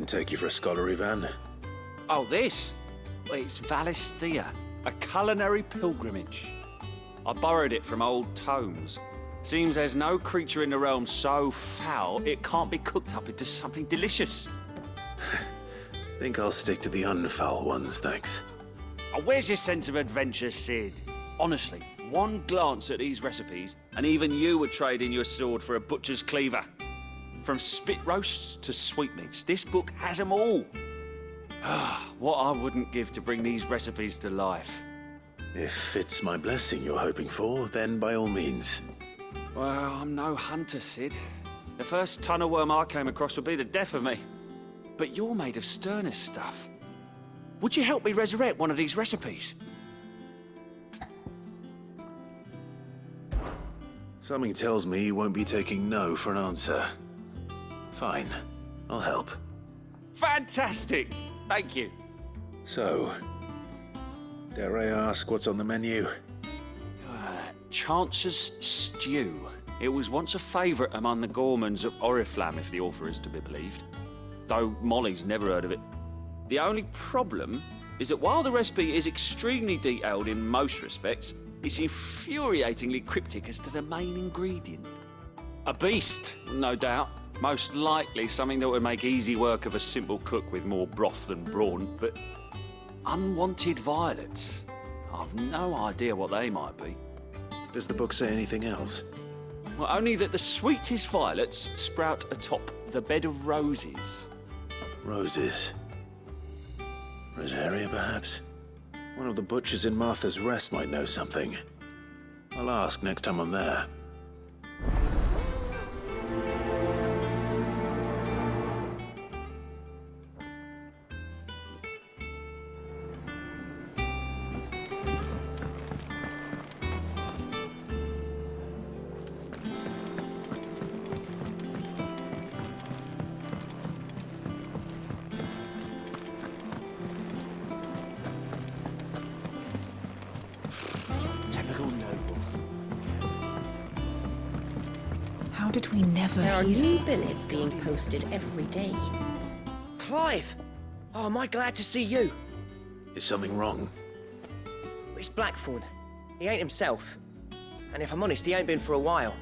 didn't take you for a scholarly van. Oh, this? Well, it's Valisthea, a culinary pilgrimage. I borrowed it from old tomes. Seems there's no creature in the realm so foul it can't be cooked up into something delicious. Think I'll stick to the unfoul ones, thanks. Oh, where's your sense of adventure, Sid? Honestly, one glance at these recipes, and even you would trade in your sword for a butcher's cleaver. From spit roasts to sweetmeats, this book has them all. What I wouldn't give to bring these recipes to life. If it's my blessing you're hoping for, then by all means. Well, I'm no hunter, Sid. The first tunnel worm I came across would be the death of me. But you're made of sterner stuff. Would you help me resurrect one of these recipes? Something tells me you won't be taking no for an answer. Fine, I'll help. Fantastic! Thank you. So, dare I ask what's on the menu? Chance's Stew. It was once a favourite among the gourmands of Oriflamme, if the author is to be believed. Though Molly's never heard of it. The only problem is that while the recipe is extremely detailed in most respects, it's infuriatingly cryptic as to the main ingredient. A beast, no doubt. Most likely something that would make easy work of a simple cook with more broth than brawn, but unwanted violets. I've no idea what they might be. Does the book say anything else? Well, only that the sweetest violets sprout atop the bed of roses. Roses. Rosaria, perhaps? One of the butchers in Martha's Rest might know something. I'll ask next time I'm there. How did we never There are hear? new billets being posted every day. Clive! Oh, am I glad to see you? Is something wrong? It's Blackthorn. He ain't himself. And if I'm honest, he ain't been for a while.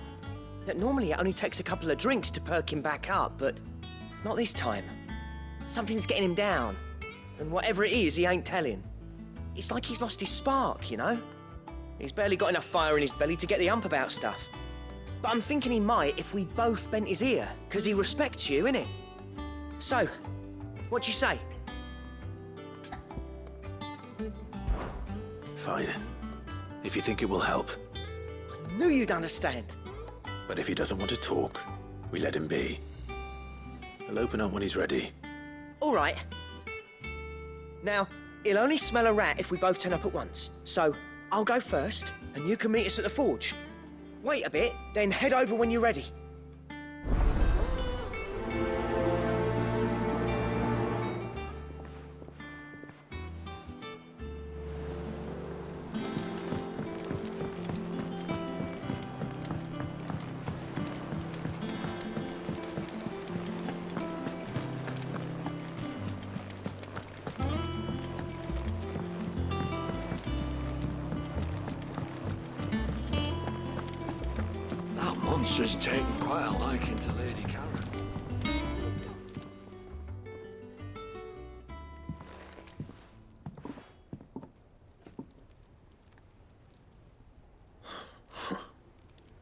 Normally it only takes a couple of drinks to perk him back up, but not this time. Something's getting him down. And whatever it is, he ain't telling. It's like he's lost his spark, you know? He's barely got enough fire in his belly to get the ump about stuff. But I'm thinking he might if we both bent his ear, because he respects you, innit? So, what you say? Fine. If you think it will help. I knew you'd understand. But if he doesn't want to talk, we let him be. He'll open up when he's ready. All right. Now, he'll only smell a rat if we both turn up at once. So, I'll go first, and you can meet us at the forge. Wait a bit, then head over when you're ready. Monster's taken quite a liking to Lady Karen.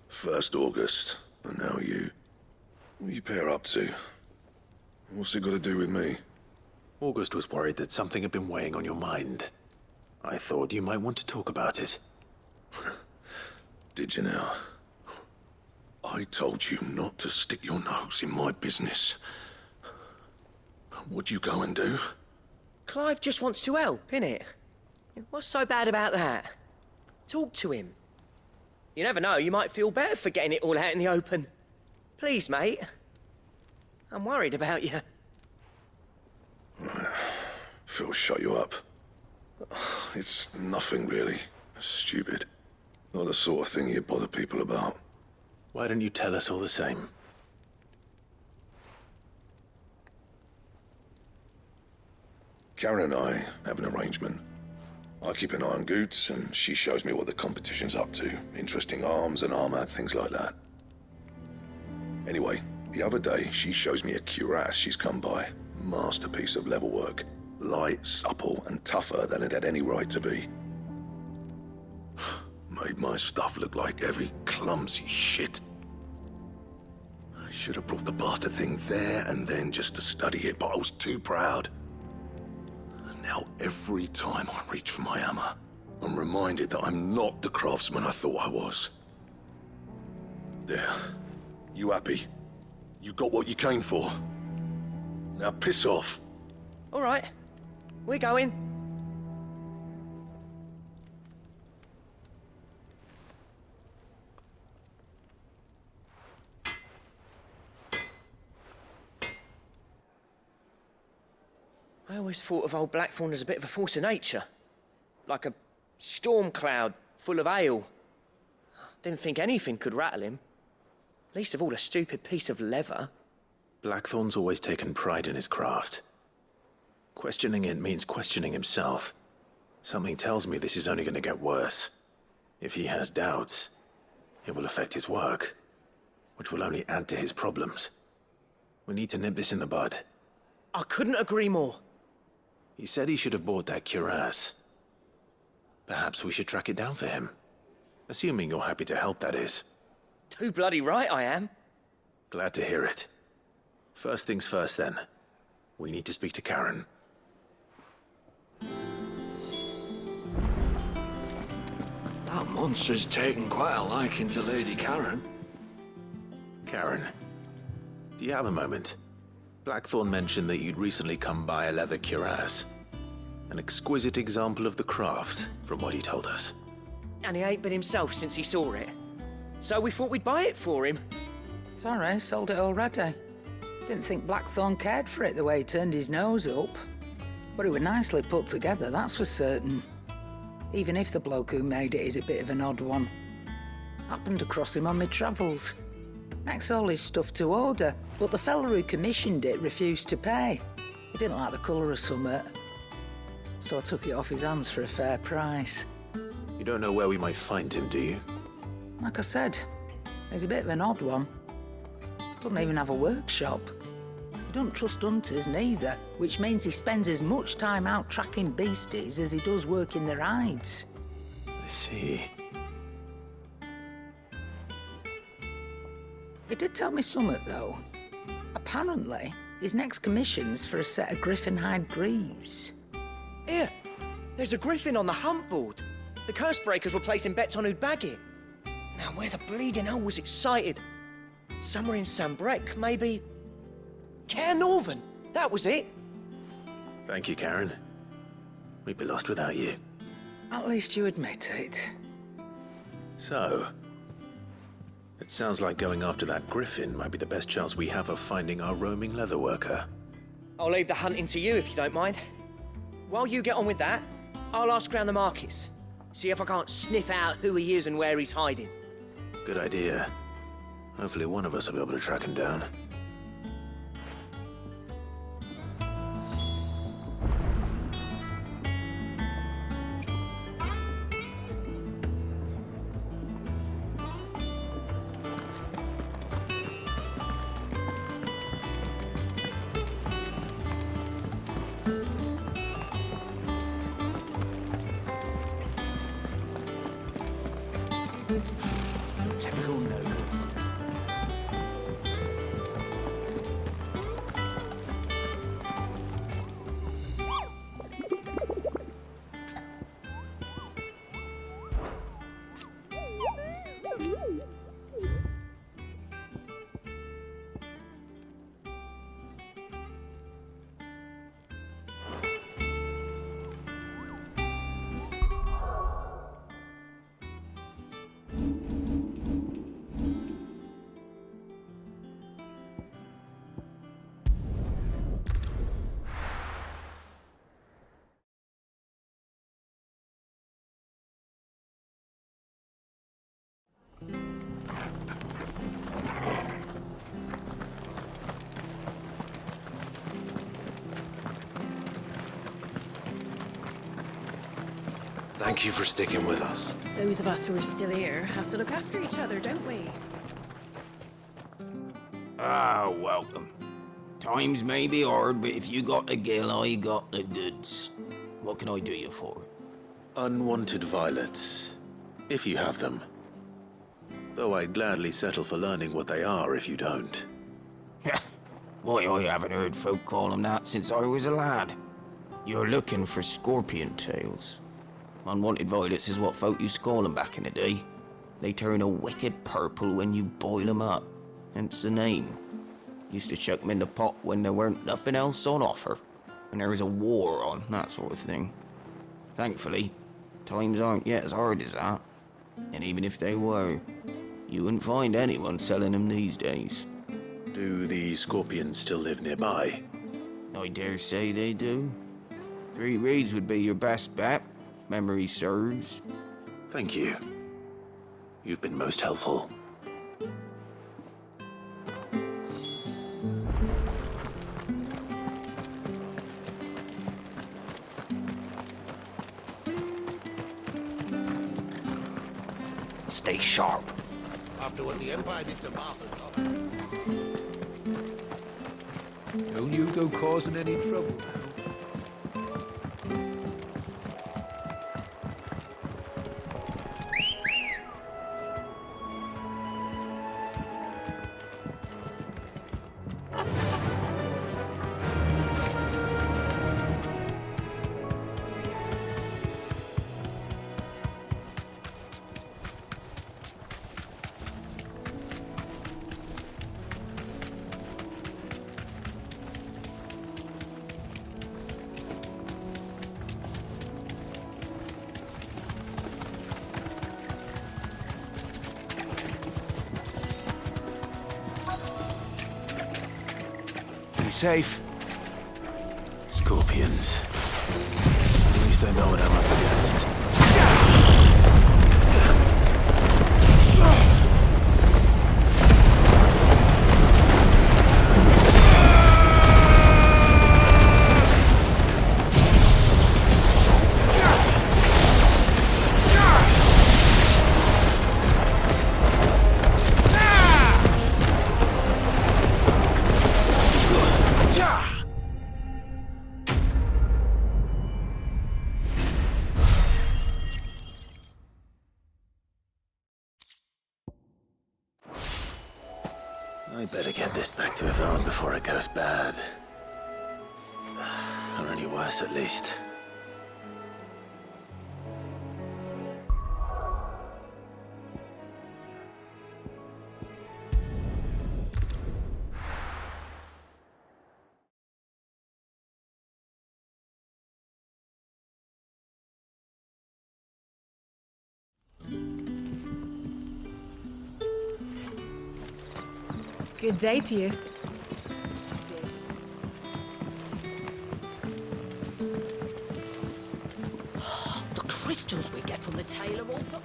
First August, and now you. What are you pair up to? What's it got to do with me? August was worried that something had been weighing on your mind. I thought you might want to talk about it. Did you now? I told you not to stick your nose in my business. What'd you go and do? Clive just wants to help, innit? What's so bad about that? Talk to him. You never know, you might feel better for getting it all out in the open. Please, mate. I'm worried about you. Phil shut you up. It's nothing really. Stupid. Not the sort of thing you bother people about. Why don't you tell us all the same? Karen and I have an arrangement. I keep an eye on Goots, and she shows me what the competition's up to. Interesting arms and armor, things like that. Anyway, the other day, she shows me a cuirass she's come by. Masterpiece of level work. Light, supple, and tougher than it had any right to be. Made my stuff look like heavy, clumsy shit. I should have brought the bastard thing there and then just to study it, but I was too proud. And now every time I reach for my hammer, I'm reminded that I'm not the craftsman I thought I was. There. You happy? You got what you came for. Now piss off. All right, we're going. I always thought of old Blackthorn as a bit of a force of nature. Like a storm cloud full of ale. Didn't think anything could rattle him. Least of all a stupid piece of leather. Blackthorn's always taken pride in his craft. Questioning it means questioning himself. Something tells me this is only going to get worse. If he has doubts, it will affect his work, which will only add to his problems. We need to nip this in the bud. I couldn't agree more. He said he should have bought that cuirass. Perhaps we should track it down for him. Assuming you're happy to help, that is. Too bloody right I am. Glad to hear it. First things first, then. We need to speak to Karen. That monster's taken quite a liking to Lady Karen. Karen, do you have a moment? Blackthorn mentioned that you'd recently come by a leather cuirass. An exquisite example of the craft, from what he told us. And he ain't been himself since he saw it. So we thought we'd buy it for him. Sorry, sold it already. Didn't think Blackthorn cared for it the way he turned his nose up. But it was nicely put together, that's for certain. Even if the bloke who made it is a bit of an odd one. Happened across him on my travels. Makes all his stuff to order, but the fella who commissioned it refused to pay. He didn't like the colour of summit. So I took it off his hands for a fair price. You don't know where we might find him, do you? Like I said, he's a bit of an odd one. Doesn't even have a workshop. He don't trust hunters neither, which means he spends as much time out tracking beasties as he does working their hides. I see. He did tell me something, though. Apparently, his next commission's for a set of griffin hide greaves. Here, there's a griffin on the hunt board. The curse breakers were placing bets on who'd bag it. Now, where the bleeding hell was excited? Somewhere in Sambrec, maybe... Care Northern, that was it. Thank you, Karen. We'd be lost without you. At least you admit it. So, it sounds like going after that griffin might be the best chance we have of finding our roaming leatherworker. I'll leave the hunting to you if you don't mind. While you get on with that, I'll ask around the markets. See if I can't sniff out who he is and where he's hiding. Good idea. Hopefully one of us will be able to track him down. Typical no-nos. Thank you for sticking with us. Those of us who are still here have to look after each other, don't we? Ah, welcome. Times may be hard, but if you got the gill, I got the goods. What can I do you for? Unwanted violets, if you have them. Though I'd gladly settle for learning what they are if you don't. Why, I haven't heard folk call them that since I was a lad. You're looking for scorpion tails. Unwanted violets is what folk used to call them back in the day. They turn a wicked purple when you boil them up, hence the name. Used to chuck them in the pot when there weren't nothing else on offer, when there was a war on, that sort of thing. Thankfully, times aren't yet as hard as that. And even if they were, you wouldn't find anyone selling them these days. Do the scorpions still live nearby? I dare say they do. 3 Reeds would be your best bet, if memory serves. Thank you. You've been most helpful. Stay sharp. After what the Empire did to Martha's daughter. Don't you go causing any trouble. Be safe. Scorpions. At least I know what I'm up against. I better get this back to Yvonne before it goes bad. Or any worse, at least. Good day to you. The crystals we get from the tailor all but work.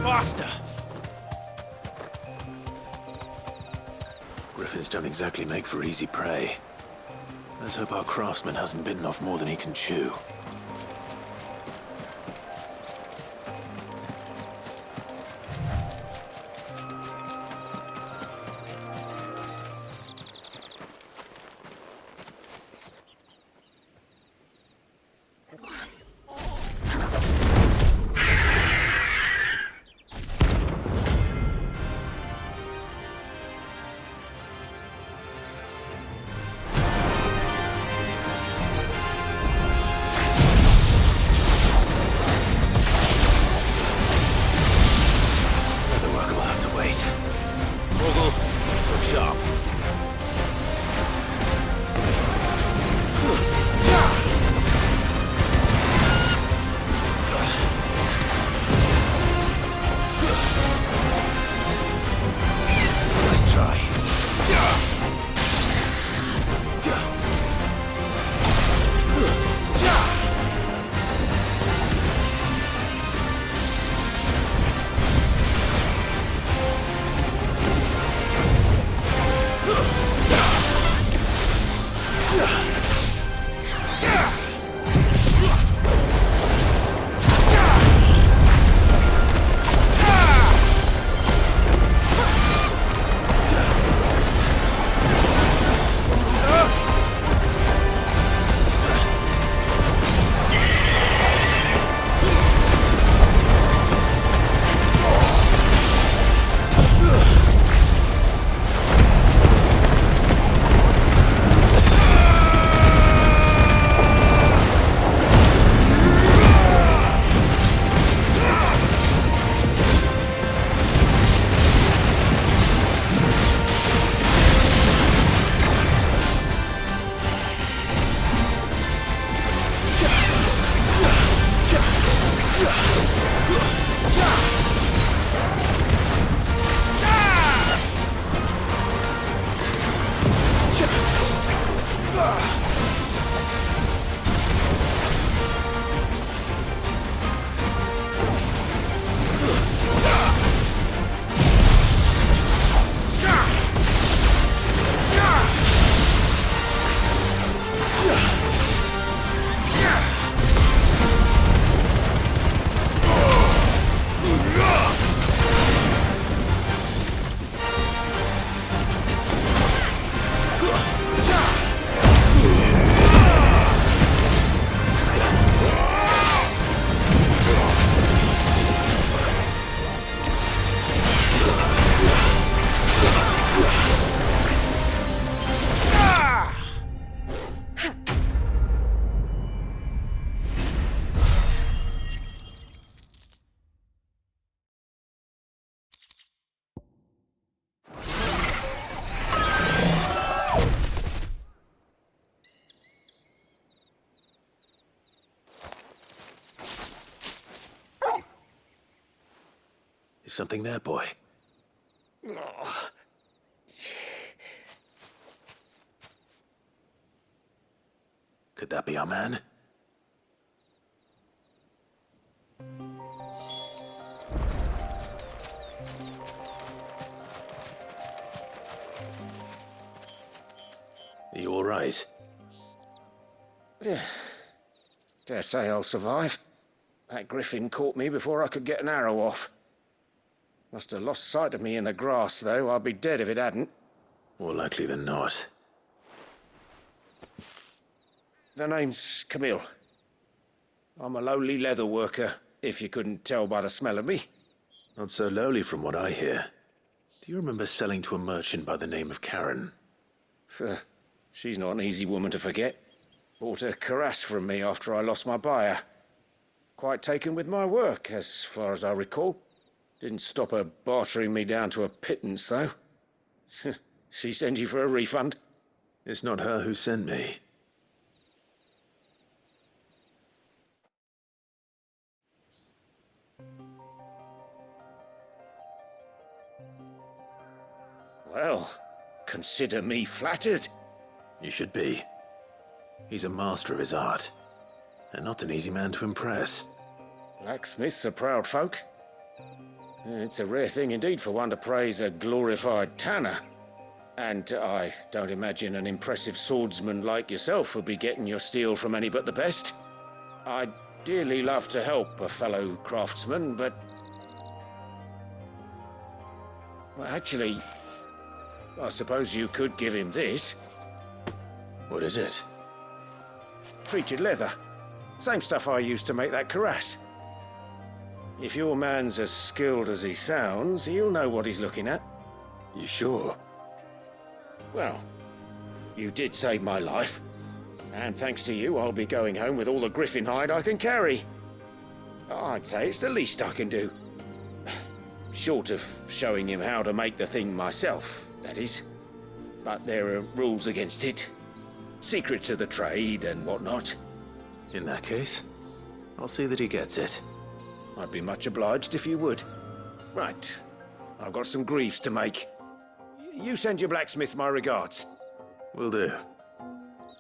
Faster! Griffins don't exactly make for easy prey. Let's hope our craftsman hasn't bitten off more than he can chew. Something there, boy? Could that be our man? Are you all right? Dare say I'll survive. That griffin caught me before I could get an arrow off. Must have lost sight of me in the grass, though. I'd be dead if it hadn't. More likely than not. The name's Camille. I'm a lowly leather worker, if you couldn't tell by the smell of me. Not so lowly from what I hear. Do you remember selling to a merchant by the name of Karen? She's not an easy woman to forget. Bought a cuirass from me after I lost my buyer. Quite taken with my work, as far as I recall. Didn't stop her bartering me down to a pittance, though. She sent you for a refund? It's not her who sent me. Well, consider me flattered. You should be. He's a master of his art, and not an easy man to impress. Blacksmiths are proud folk. It's a rare thing indeed for one to praise a glorified tanner. And I don't imagine an impressive swordsman like yourself would be getting your steel from any but the best. I'd dearly love to help a fellow craftsman, but... Well, actually, I suppose you could give him this. What is it? Treated leather. Same stuff I used to make that cuirass. If your man's as skilled as he sounds, he'll know what he's looking at. You sure? Well, you did save my life. And thanks to you, I'll be going home with all the griffin hide I can carry. I'd say it's the least I can do. Short of showing him how to make the thing myself, that is. But there are rules against it. Secrets of the trade and whatnot. In that case, I'll see that he gets it. I'd be much obliged if you would. Right. I've got some greaves to make. You send your blacksmith my regards. Will do.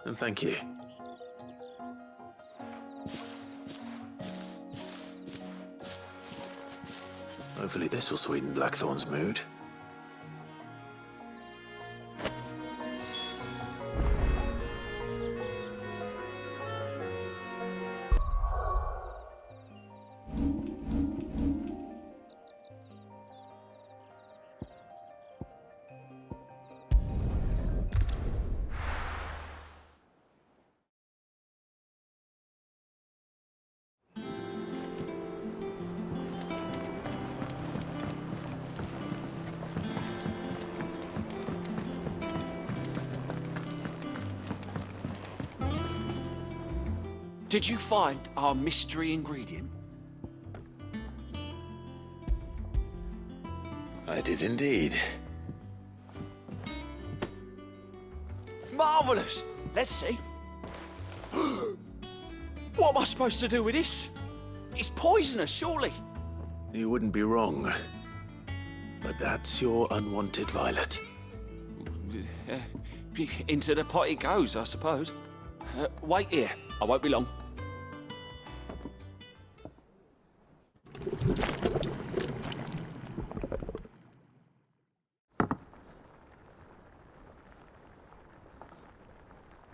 And thank you. Hopefully this will sweeten Blackthorn's mood. Did you find our mystery ingredient? I did indeed. Marvellous! Let's see. What am I supposed to do with this? It's poisonous, surely. You wouldn't be wrong. But that's your unwanted violet. Into the pot it goes, I suppose. Wait here. I won't be long.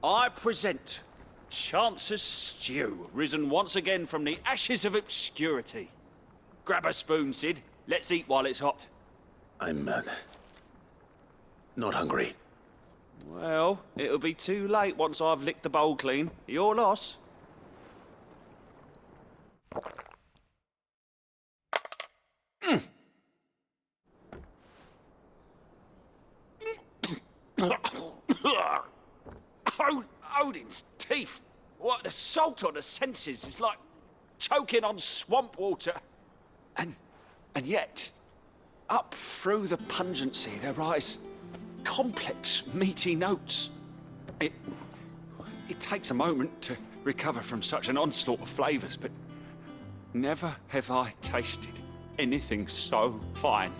I present Chance's Stew, risen once again from the ashes of obscurity. Grab a spoon, Sid. Let's eat while it's hot. I'm, not hungry. Well, it'll be too late once I've licked the bowl clean. Your loss. Odin's teeth. What, the salt on the senses is like choking on swamp water. And yet, up through the pungency there rise complex, meaty notes. It takes a moment to recover from such an onslaught of flavours, but never have I tasted anything so fine.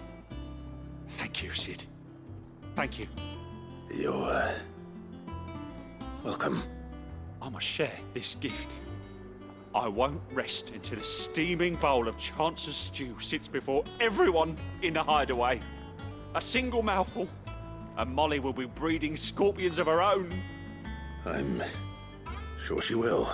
Thank you, Sid. Thank you. You're, welcome. I must share this gift. I won't rest until a steaming bowl of Chance's stew sits before everyone in the hideaway. A single mouthful, and Molly will be breeding scorpions of her own. I'm sure she will.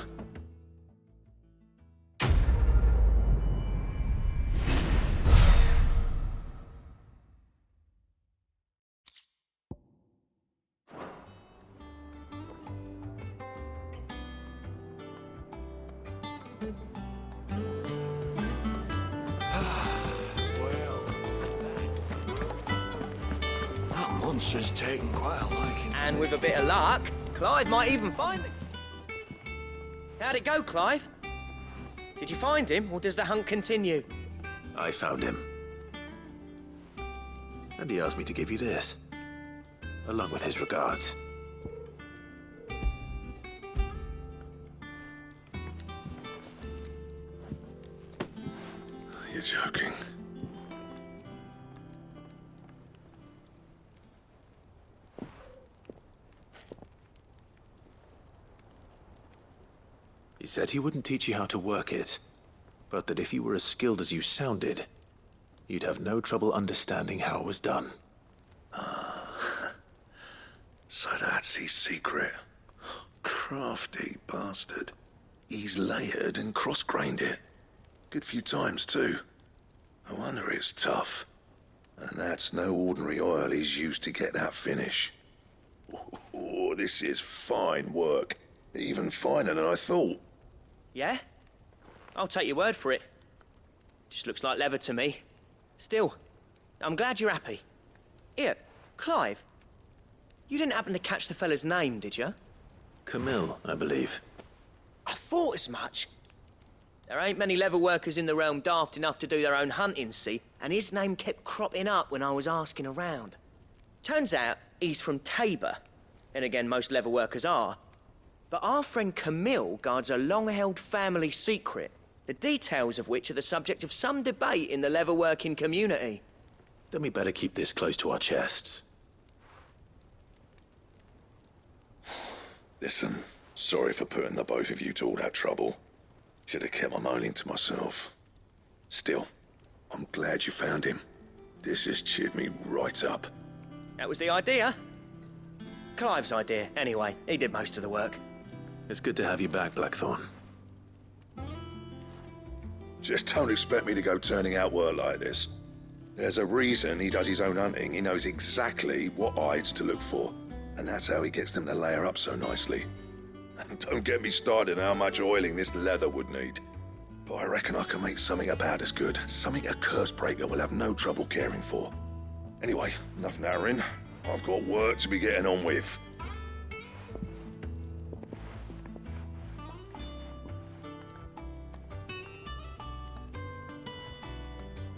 That monster's taken quite a liking to And me. with a bit of luck, Clive might even find it. How'd it go, Clive? Did you find him, or does the hunt continue? I found him. And he asked me to give you this, along with his regards. You're joking. He said he wouldn't teach you how to work it, but that if you were as skilled as you sounded, you'd have no trouble understanding how it was done. So that's his secret. Crafty bastard. He's layered and cross-grained it. Good few times, too. No wonder it's tough. And that's no ordinary oil he's used to get that finish. Oh, this is fine work. Even finer than I thought. Yeah? I'll take your word for it. Just looks like leather to me. Still, I'm glad you're happy. Here, Clive, you didn't happen to catch the fella's name, did you? Camille, I believe. I thought as much. There ain't many leather workers in the realm daft enough to do their own hunting, see? And his name kept cropping up when I was asking around. Turns out he's from Tabor. And again, most leather workers are. But our friend Camille guards a long-held family secret, the details of which are the subject of some debate in the leather-working community. Then we better keep this close to our chests. Listen, sorry for putting the both of you to all that trouble. Should have kept my moaning to myself. Still, I'm glad you found him. This has cheered me right up. That was the idea. Clive's idea, anyway. He did most of the work. It's good to have you back, Blackthorn. Just don't expect me to go turning out work like this. There's a reason he does his own hunting. He knows exactly what hides to look for. And that's how he gets them to layer up so nicely. And don't get me started on how much oiling this leather would need. But I reckon I can make something about as good. Something a Cursebreaker will have no trouble caring for. Anyway, enough narrowing. I've got work to be getting on with.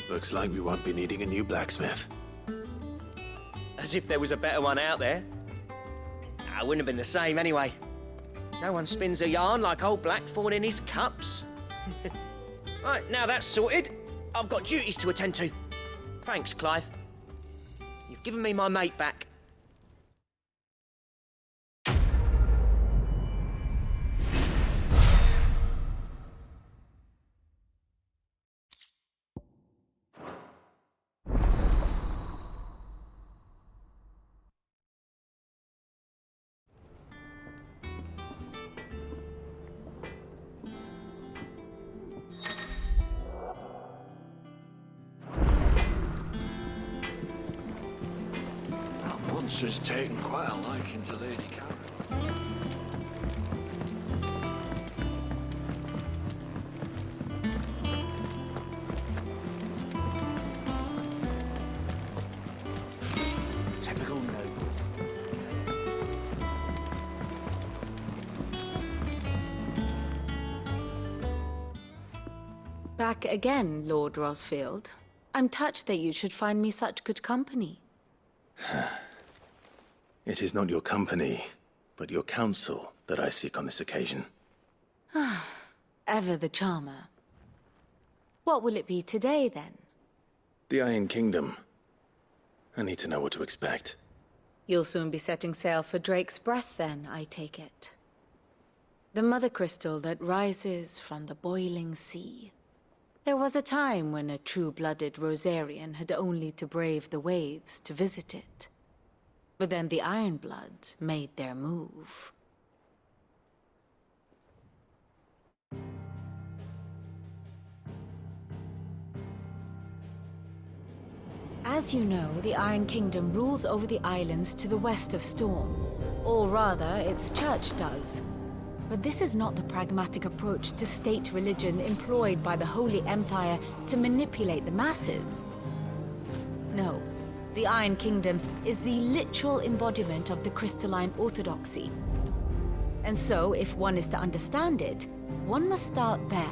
Looks like we won't be needing a new blacksmith. As if there was a better one out there. I wouldn't have been the same anyway. No one spins a yarn like old Blackthorn in his cups. Right, now that's sorted, I've got duties to attend to. Thanks, Clive. You've given me my mate back. Monster's taken quite a liking to Lady Karen. Typical nobles. Back again, Lord Rosfield. I'm touched that you should find me such good company. It is not your company, but your counsel that I seek on this occasion. Ever the charmer. What will it be today, then? The Iron Kingdom. I need to know what to expect. You'll soon be setting sail for Drake's Breath then, I take it. The mother crystal that rises from the boiling sea. There was a time when a true-blooded Rosarian had only to brave the waves to visit it. But then the Ironblood made their move. As you know, the Iron Kingdom rules over the islands to the west of Storm. Or rather, its church does. But this is not the pragmatic approach to state religion employed by the Holy Empire to manipulate the masses. No, the Iron Kingdom is the literal embodiment of the crystalline orthodoxy. And so, if one is to understand it, one must start there.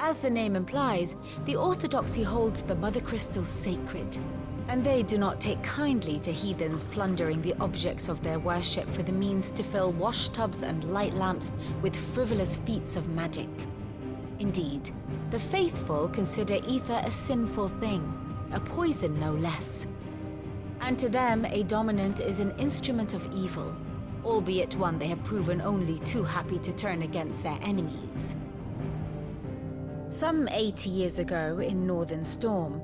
As the name implies, the orthodoxy holds the mother crystals sacred, and they do not take kindly to heathens plundering the objects of their worship for the means to fill washtubs and light lamps with frivolous feats of magic. Indeed, the faithful consider ether a sinful thing, a poison no less. And to them, a dominant is an instrument of evil, albeit one they have proven only too happy to turn against their enemies. Some 80 years ago, in Northern Storm,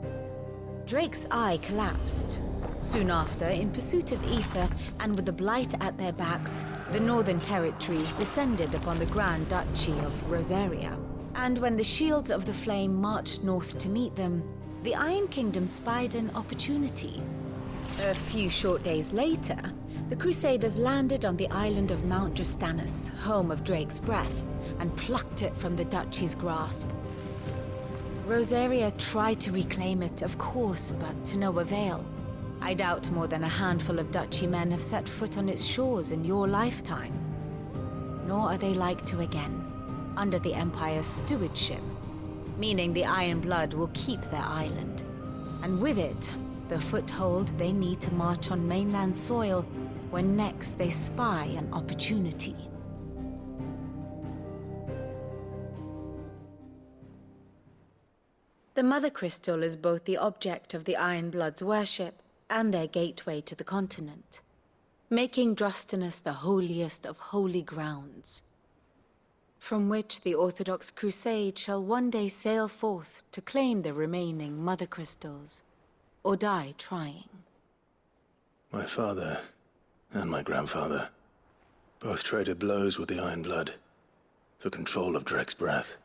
Drake's eye collapsed. Soon after, in pursuit of ether, and with the Blight at their backs, the Northern Territories descended upon the Grand Duchy of Rosaria. And when the Shields of the Flame marched north to meet them, the Iron Kingdom spied an opportunity. A few short days later, the Crusaders landed on the island of Mount Justanus, home of Drake's Breath, and plucked it from the Duchy's grasp. Rosaria tried to reclaim it, of course, but to no avail. I doubt more than a handful of Duchy men have set foot on its shores in your lifetime. Nor are they like to again, under the Empire's stewardship, meaning the Ironblood will keep their island. And with it, the foothold they need to march on mainland soil when next they spy an opportunity. The Mother Crystal is both the object of the Ironblood's worship and their gateway to the continent, making Drostanus the holiest of holy grounds, from which the Orthodox Crusade shall one day sail forth to claim the remaining Mother Crystals, or die trying. My father and my grandfather both traded blows with the Ironblood for control of Drake's Breath.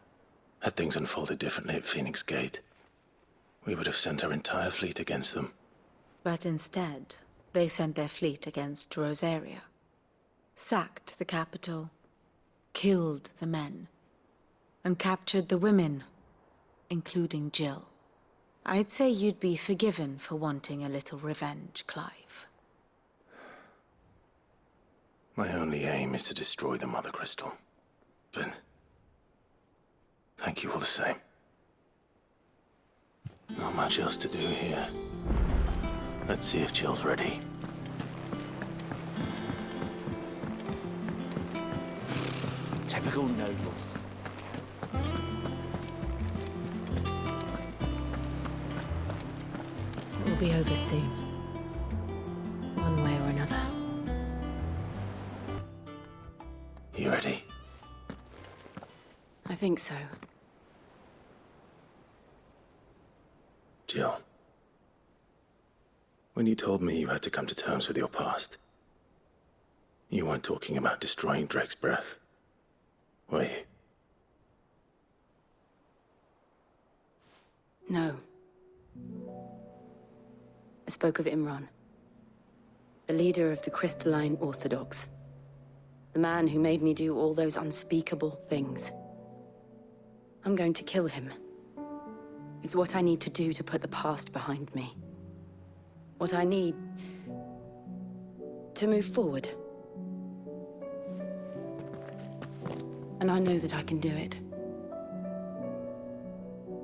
Had things unfolded differently at Phoenix Gate, we would have sent our entire fleet against them. But instead, they sent their fleet against Rosaria, sacked the capital, killed the men, and captured the women, including Jill. I'd say you'd be forgiven for wanting a little revenge, Clive. My only aim is to destroy the Mother Crystal. But thank you all the same. Not much else to do here. Let's see if Jill's ready. Typical nobles. It will be over soon. One way or another. You ready? I think so. Jill, when you told me you had to come to terms with your past, you weren't talking about destroying Drake's Breath, were you? No. I spoke of Imran, the leader of the Crystalline Orthodox. The man who made me do all those unspeakable things. I'm going to kill him. It's what I need to do to put the past behind me. What I need to move forward. And I know that I can do it.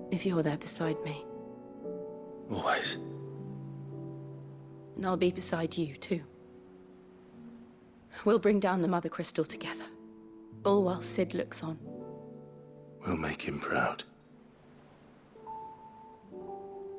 If you're there beside me. Always. And I'll be beside you, too. We'll bring down the Mother Crystal together. All while Sid looks on. We'll make him proud. 'Cause he knows what he's done.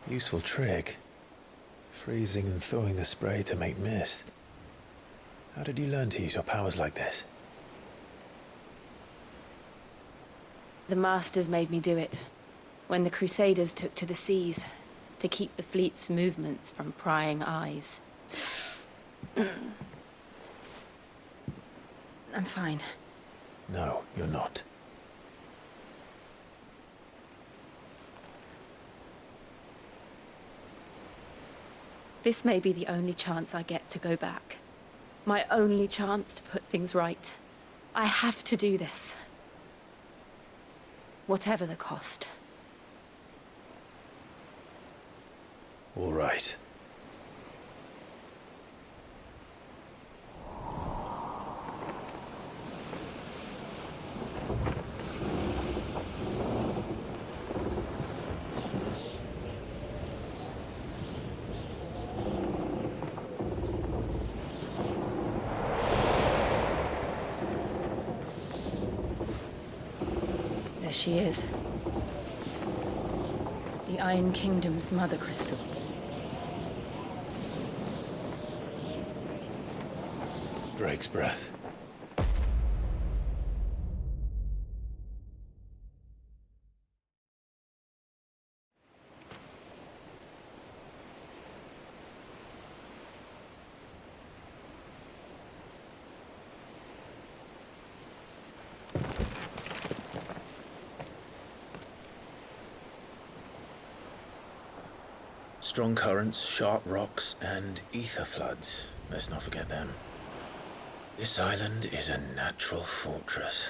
Useful trick. Freezing and thawing the spray to make mist. How did you learn to use your powers like this? The Masters made me do it. When the Crusaders took to the seas, to keep the fleet's movements from prying eyes. I'm fine. No, you're not. This may be the only chance I get to go back. My only chance to put things right. I have to do this. Whatever the cost. All right. There she is. The Iron Kingdom's mother crystal. Drake's breath. Strong currents, sharp rocks, and ether floods. Let's not forget them. This island is a natural fortress.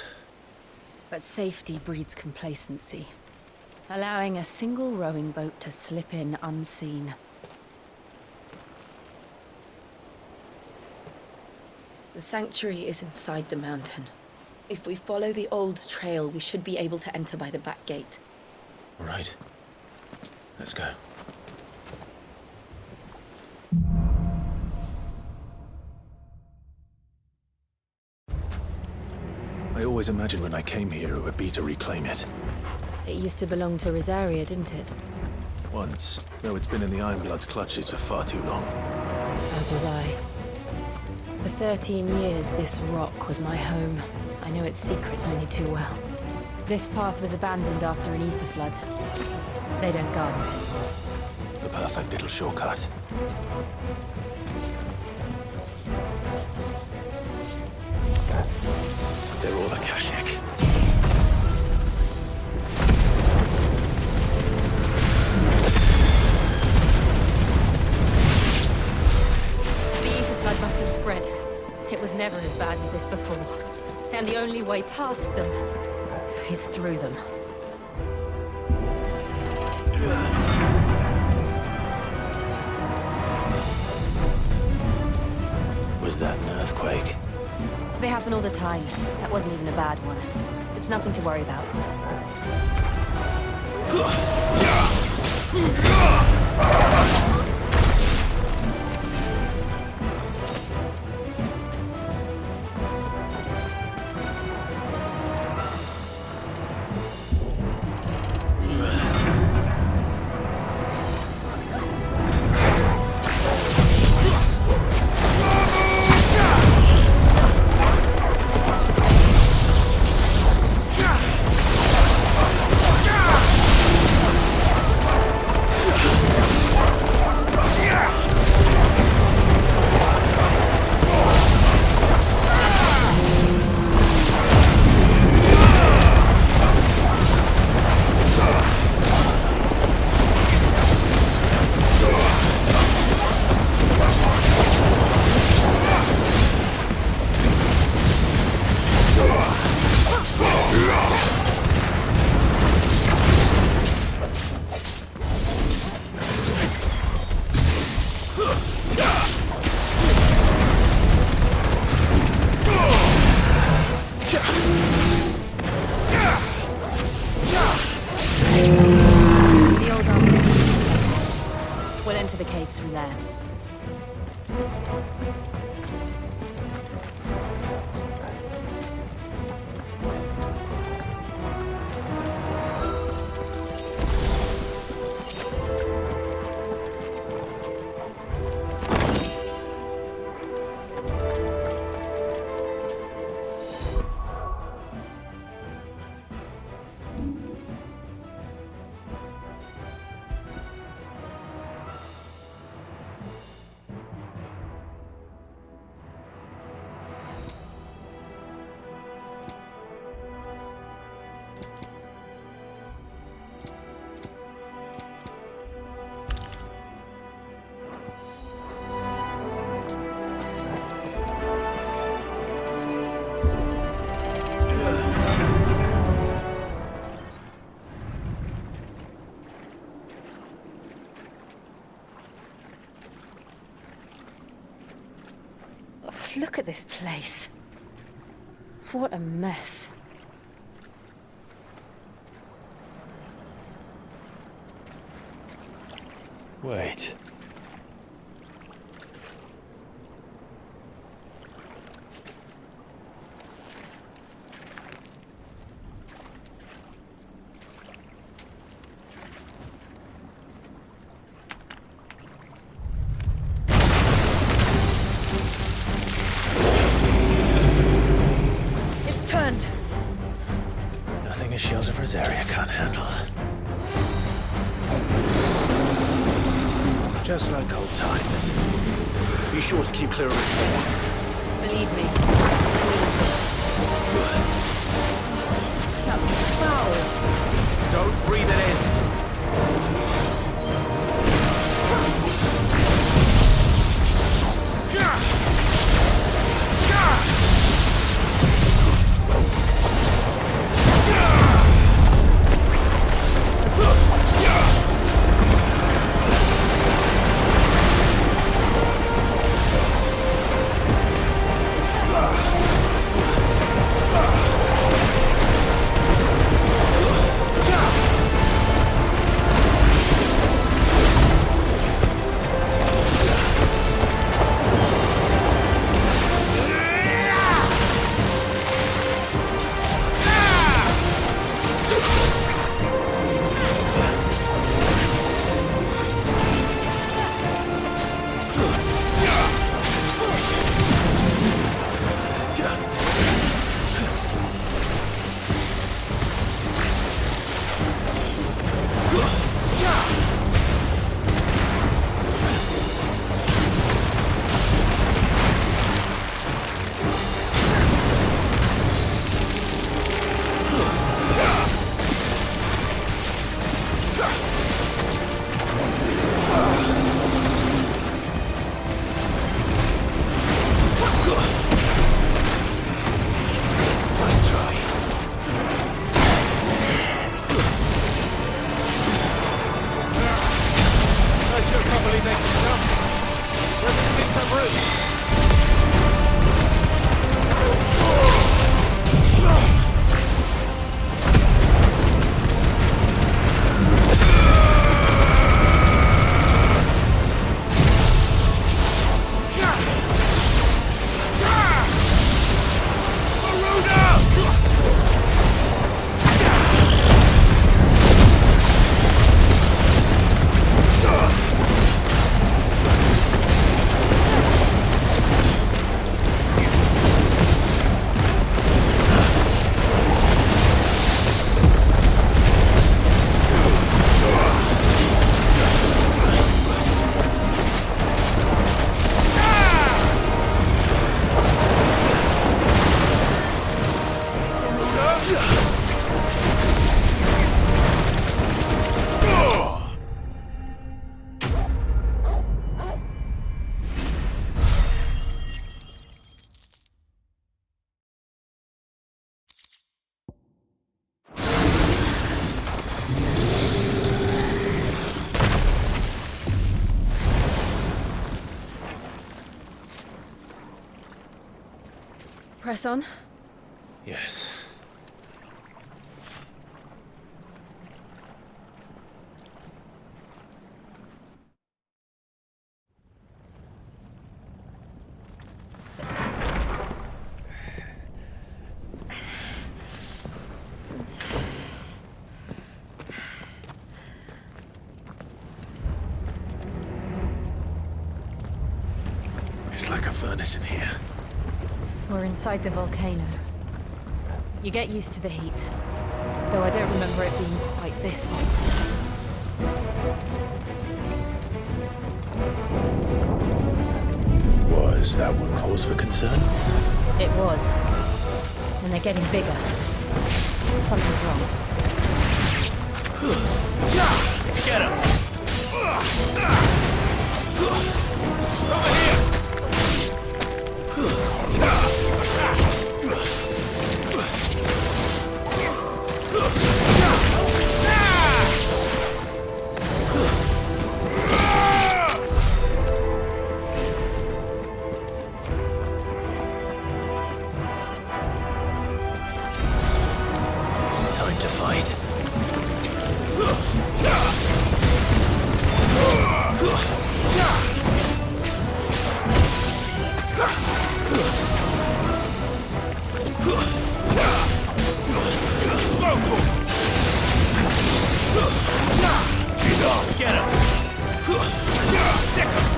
But safety breeds complacency. Allowing a single rowing boat to slip in unseen. The sanctuary is inside the mountain. If we follow the old trail, we should be able to enter by the back gate. All right. Let's go. I always imagined when I came here it would be to reclaim it. It used to belong to Rosaria, didn't it? Once, though it's been in the Ironblood's clutches for far too long. As was I. For 13 years, this rock was my home. I know its secrets only too well. This path was abandoned after an ether flood. They don't guard it anymore. The perfect little shortcut. They're all Akashic. The ether flood must have spread. It was never as bad as this before. And the only way past them is through them. Was that an earthquake? They happen all the time. That wasn't even a bad one. It's nothing to worry about. The old army. We'll enter the caves from there. Look at this place. What a mess. Wait. It's turned. Nothing a shelter for his area can't handle. Just like old times. Be sure to keep clear of his paw. Believe me. That's foul. Don't breathe it in. Press on. Yes. It's like a furnace in here. We're inside the volcano. You get used to the heat, though I don't remember it being quite this hot. Was that one cause for concern? It was. And they're getting bigger. Something's wrong. Get him! Get him! Stick him!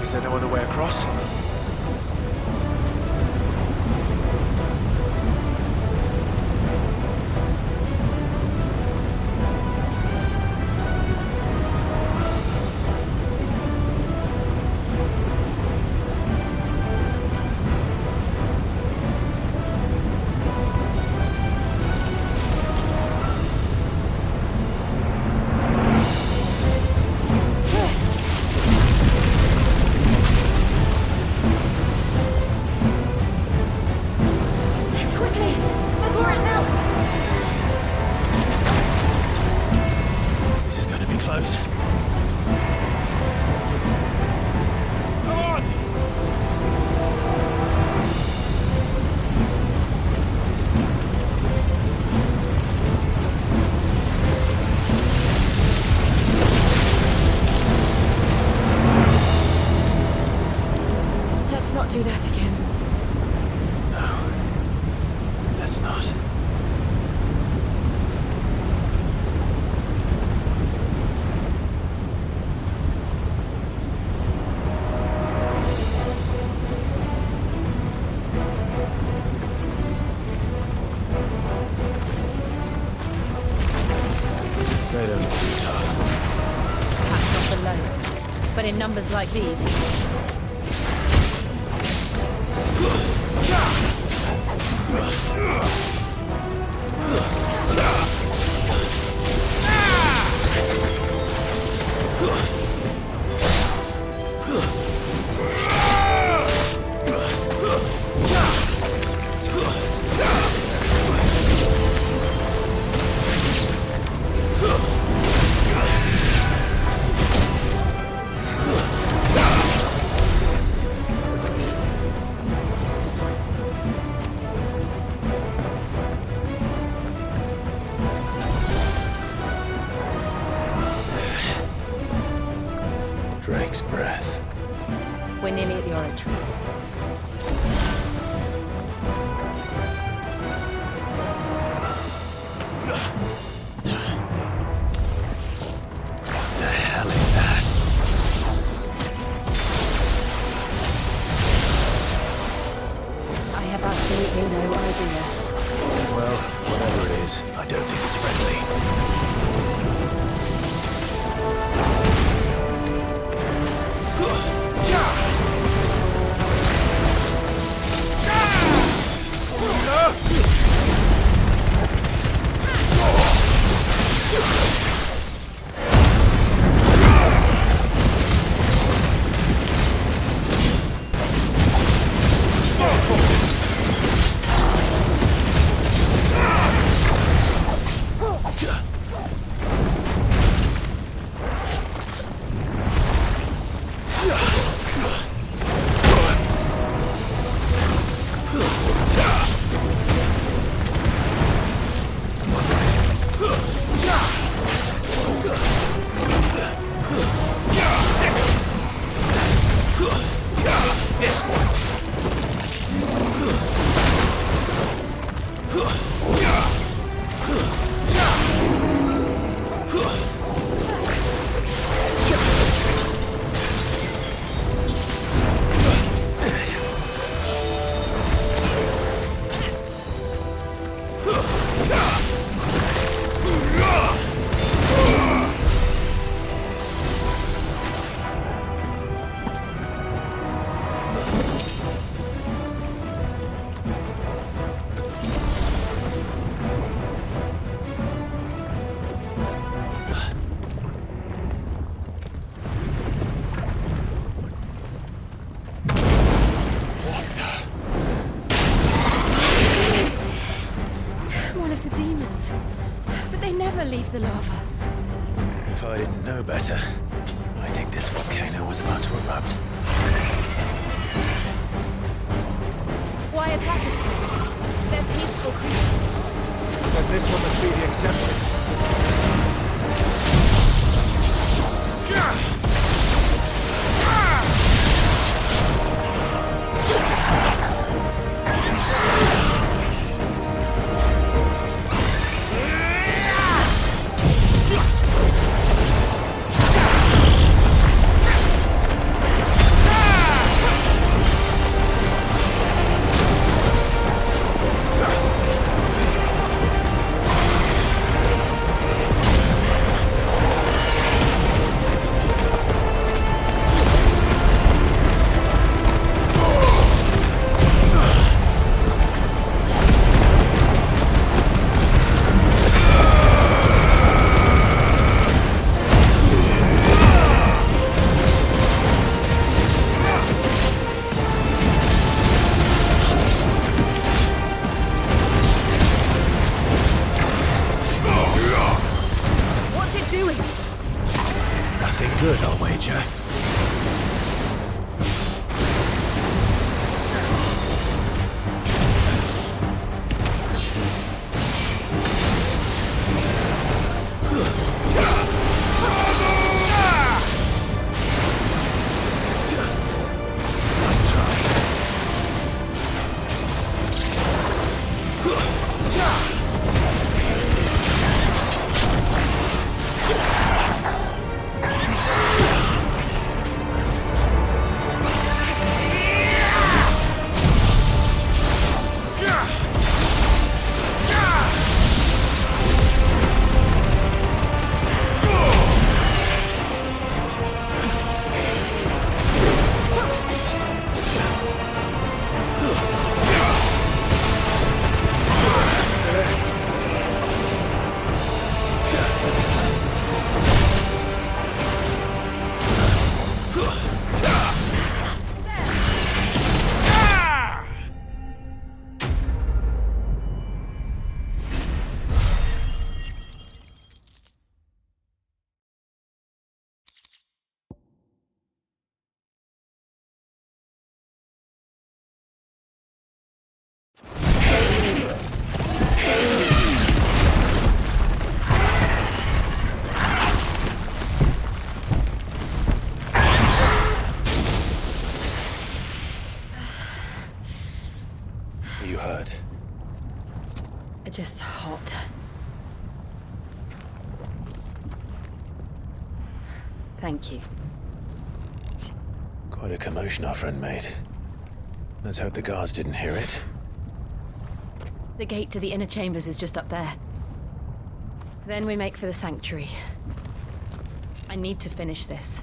Is there no other way across? Do that again. No. Let's not. They don't look too tough. Perhaps not alone, but in numbers like these. Drake's breath. We're nearly at the oratory. What the hell is that? I have absolutely no idea. Well, whatever it is, I don't think it's friendly. of the demons. But they never leave the lava. If I didn't know better, I think this volcano was about to erupt. Why attack us then? They're peaceful creatures. Then this one must be the exception. Nothing good, I'll wager. Nice try. You hurt? Just hot. Thank you. Quite a commotion our friend made. Let's hope the guards didn't hear it. The gate to the inner chambers is just up there. Then we make for the sanctuary. I need to finish this.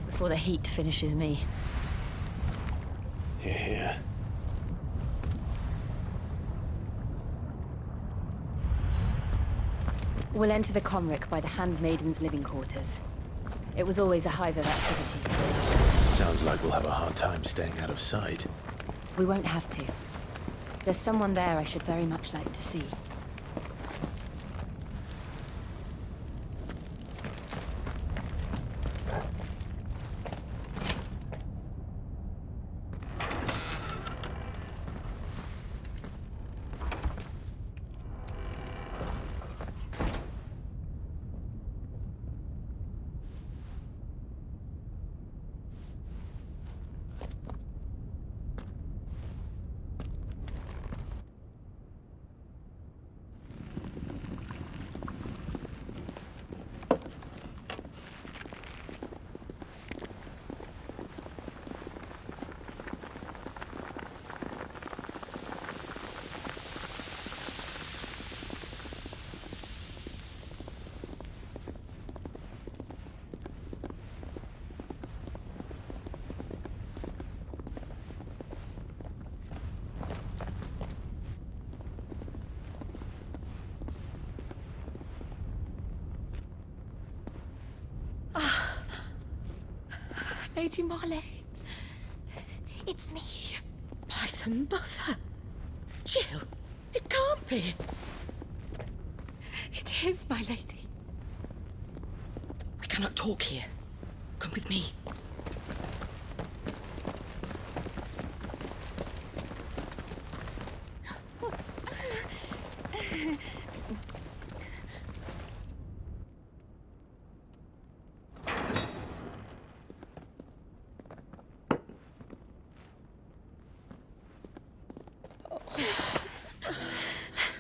Before the heat finishes me. Hear, hear. We'll enter the Conric by the Handmaiden's living quarters. It was always a hive of activity. Sounds like we'll have a hard time staying out of sight. We won't have to. There's someone there I should very much like to see. Lady Marley. It's me. Python Mother. Jill, It can't be. It is, my lady. We cannot talk here. Come with me.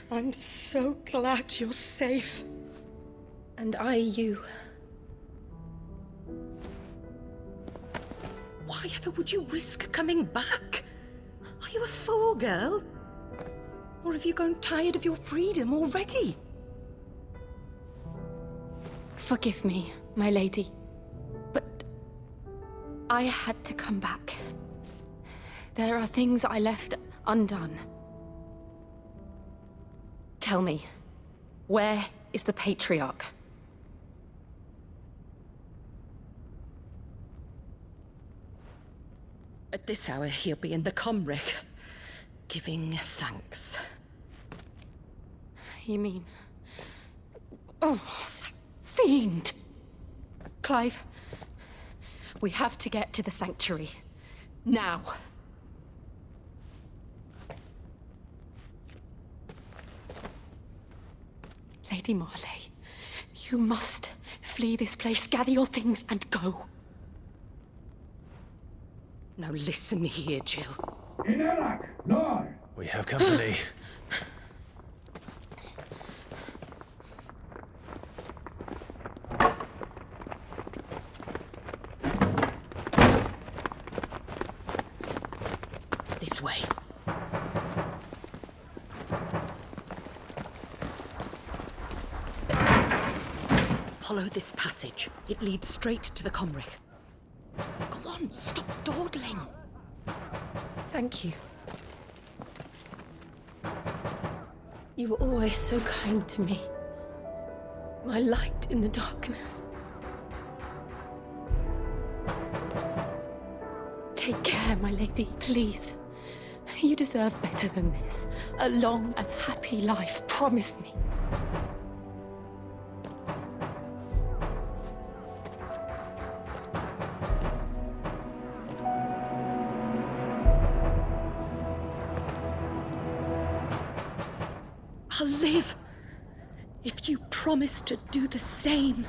I'm so glad you're safe. And I you. Why ever would you risk coming back? Are you a fool, girl? Or have you grown tired of your freedom already? Forgive me, my lady. But I had to come back. There are things I left undone. Tell me, where is the Patriarch? At this hour, he'll be in the Comric, giving thanks. You mean... Oh, fiend! Clive, we have to get to the sanctuary. Now. Lady Marley, you must flee this place, gather your things, and go. Now listen here, Jill. We have company. This way. Follow this passage. It leads straight to the Comric. Go on, stop dawdling. Thank you. You were always so kind to me. My light in the darkness. Take care, my lady, please. You deserve better than this. A long and happy life, promise me. I'll live if you promise to do the same.